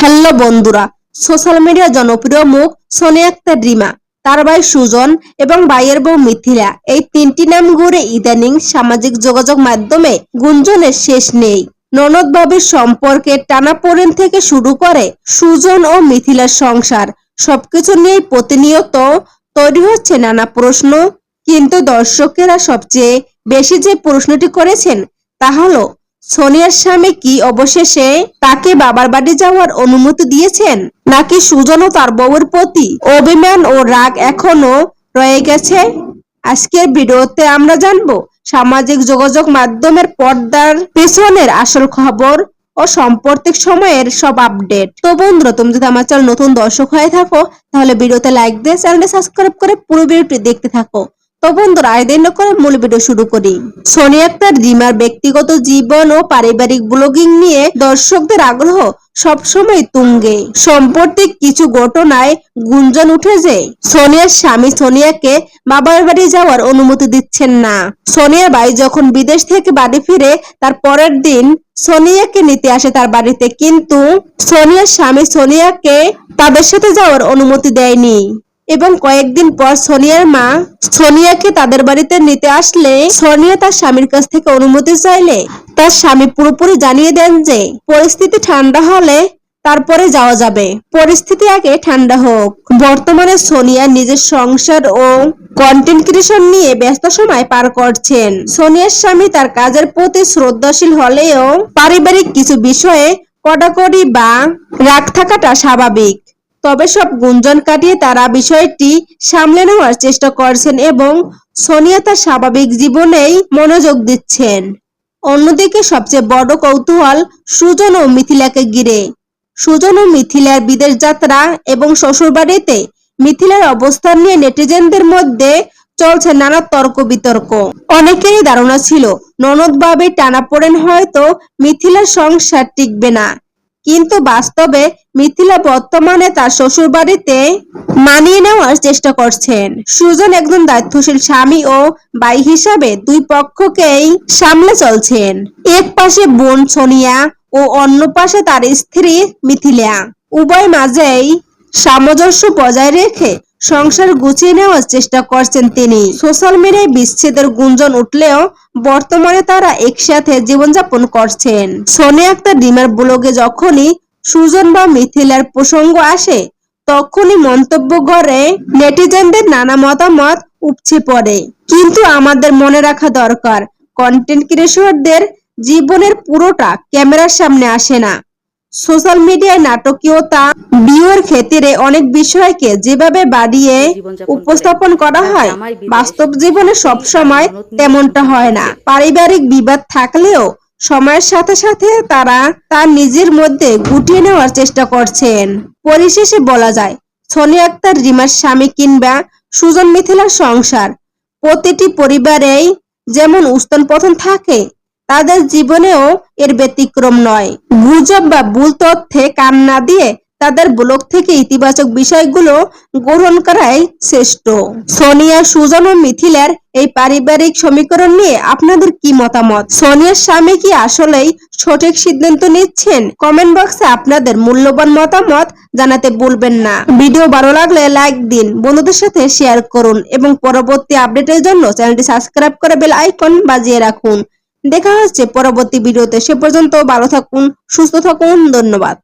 Hello বন্ধুরা, social মিডিয়ার জনপ্রিয় মুখ সোনিয়া আক্তার রিমা, তার ভাই সুজন এবং ভাইয়ের বউ মিথিলা, এই তিনটি নাম ঘুরে ইদানিং সামাজিক যোগাযোগ মাধ্যমে গুঞ্জনের শেষ নেই। ননদ ভাবির সম্পর্কে টানাপোড়েন থেকে শুরু করে সুজন ও মিথিলার সংসার, সবকিছু নিয়ে প্রতিনিয়ত তৈরি হচ্ছে নানা প্রশ্ন। কিন্তু দর্শকেরা সবচেয়ে বেশি যে প্রশ্নটি করেছেন তা হলো, সোনিয়ার স্বামী কি অবশেষে তাকে বাবার বাড়ি যাওয়ার অনুমতি দিয়েছেন, নাকি সুজন ও তার বউয়ের প্রতি অভিমান ও রাগ এখনো রয়ে গেছে? আজকের ভিডিওতে আমরা জানবো সামাজিক যোগাযোগ মাধ্যমের পর্দার পেছনের আসল খবর ও সাম্প্রতিক সময়ের সব আপডেট। তো বন্ধুরা, তুমি যদি আমার চ্যানেল নতুন দর্শক হয়ে থাকো তাহলে ভিডিওতে লাইক দিয়ে চ্যানেলটি সাবস্ক্রাইব করে পুরো ভিডিওটি দেখতে থাকো। তো বন্ধুরা, আয়োজন করে মূল ভিডিও শুরু করি। সোনিয়া আক্তার রিমার ব্যক্তিগত জীবন ও পারিবারিক ব্লগিং নিয়ে দর্শকদের আগ্রহ সবসময় তুঙ্গে। সম্প্রতি কিছু ঘটনায় গুঞ্জন উঠে যে সোনিয়ার স্বামী সোনিয়াকে বাবার বাড়ি যাওয়ার অনুমতি দিচ্ছেন না। সোনিয়ার ভাই যখন বিদেশ থেকে বাড়ি ফিরে তার পরের দিন সোনিয়াকে নিতে আসে তার বাড়িতে, কিন্তু সোনিয়ার স্বামী সোনিয়াকে তাদের সাথে যাওয়ার অনুমতি দেয়নি এবং কয়েকদিন পর সোনিয়ার মা সোনিয়াকে তাদের বাড়িতে নিতে আসলে সোনিয়া তার স্বামীর কাছ থেকে অনুমতি চাইলে তার স্বামী পুরোপুরি জানিয়ে দেন যে পরিস্থিতি ঠান্ডা হলে তারপরে যাওয়া যাবে, পরিস্থিতি আগে ঠান্ডা হোক। বর্তমানে সোনিয়া নিজের সংসার ও কন্টেন্ট ক্রিয়েশন নিয়ে ব্যস্ত সময় পার করছেন। সোনিয়ার স্বামী তার কাজের প্রতি শ্রদ্ধাশীল হলেও পারিবারিক কিছু বিষয়ে কড়াকড়ি বা রাগ থাকাটা স্বাভাবিক। তবে সব গুঞ্জন কাটিয়ে তারা বিষয়টি সামলে নেওয়ার চেষ্টা করছেন এবং সোনিয়া তার স্বাভাবিক জীবনেই মনোযোগ দিচ্ছেন। অন্যদিকে সবচেয়ে বড় কৌতূহল সুজন ও মিথিলাকে ঘিরে। সুজন ও মিথিলার বিদেশ যাত্রা এবং শ্বশুরবাড়িতে মিথিলার অবস্থান নিয়ে নেটিজেনদের মধ্যে চলছে নানা তর্ক বিতর্ক। অনেকেরই ধারণা ছিল ননদ ভাবির টানাপোড়েন হয়তো মিথিলার সংসার টিকবে না, কিন্তু বাস্তবে মিথিলা বর্তমানে তার শ্বশুর বাড়িতে মানিয়ে নেওয়ার চেষ্টা করছেন। সুজন একজন দায়িত্বশীল স্বামী ও ভাই হিসাবে দুই পক্ষকেই সামলে চলছেন। এক পাশে বোন সোনিয়া ও অন্য পাশে তার স্ত্রী মিথিলা, উভয় মাঝেই সামঞ্জস্য বজায় রেখে সংসার গুছিয়ে নেওয়ার চেষ্টা করছেন তিনি। সোশ্যাল মিডিয়ায় বিচ্ছেদের গুঞ্জন উঠলেও বর্তমানে তারা একসাথে জীবনযাপন করছেন। সোনিয়া আক্তার রিমার ব্লগে যখনই সুজন বা মিথিলার প্রসঙ্গ আসে তখনই মন্তব্য করে নেটিজেনদের নানা মতামত উপচে পড়ে। কিন্তু আমাদের মনে রাখা দরকার, কন্টেন্ট ক্রিয়েটরদের জীবনের পুরোটা ক্যামেরার সামনে আসে না। সোশ্যাল মিডিয়ায় নাটকীয়তা, ভিউয়ের ক্ষেত্রে অনেক বিষয়কে যেভাবে বাড়িয়ে উপস্থাপন করা হয়, বাস্তব জীবনে সবসময় তেমনটা হয় না। পারিবারিক বিবাদ থাকলেও সময়ের সাথে সাথে তারা তার নিজের মধ্যে গুটিয়ে নেওয়ার চেষ্টা করছেন। পরিশেষে বলা যায়, সোনিয়া আক্তার রিমার স্বামী কিংবা সুজন মিথিলার সংসার, প্রতিটি পরিবারেই যেমন উত্থান পতন থাকে, তাদের জীবনেও এর ব্যতিক্রম নয়। গুজব বা ভুল তথ্যে কান না দিয়ে তাদের ব্লগ থেকে ইতিবাচক বিষয়গুলো গ্রহণ করাই শ্রেষ্ঠ। সোনিয়া, সুজন ও মিথিলার এই পারিবারিক সমীকরণ নিয়ে আপনাদের কি মতামত? সোনিয়ার স্বামী কি আসলেই সঠিক সিদ্ধান্ত নিচ্ছেন? কমেন্ট বক্সে আপনাদের মূল্যবান মতামত জানাতে ভুলবেন না। ভিডিও ভালো লাগলে লাইক দিন, বন্ধুদের সাথে শেয়ার করুন এবং পরবর্তী আপডেটের জন্য চ্যানেলটি সাবস্ক্রাইব করে বেল আইকন বাজিয়ে রাখুন। দেখা হচ্ছে পরবর্তী ভিডিওতে। সে পর্যন্ত ভালো থাকুন, সুস্থ থাকুন, ধন্যবাদ।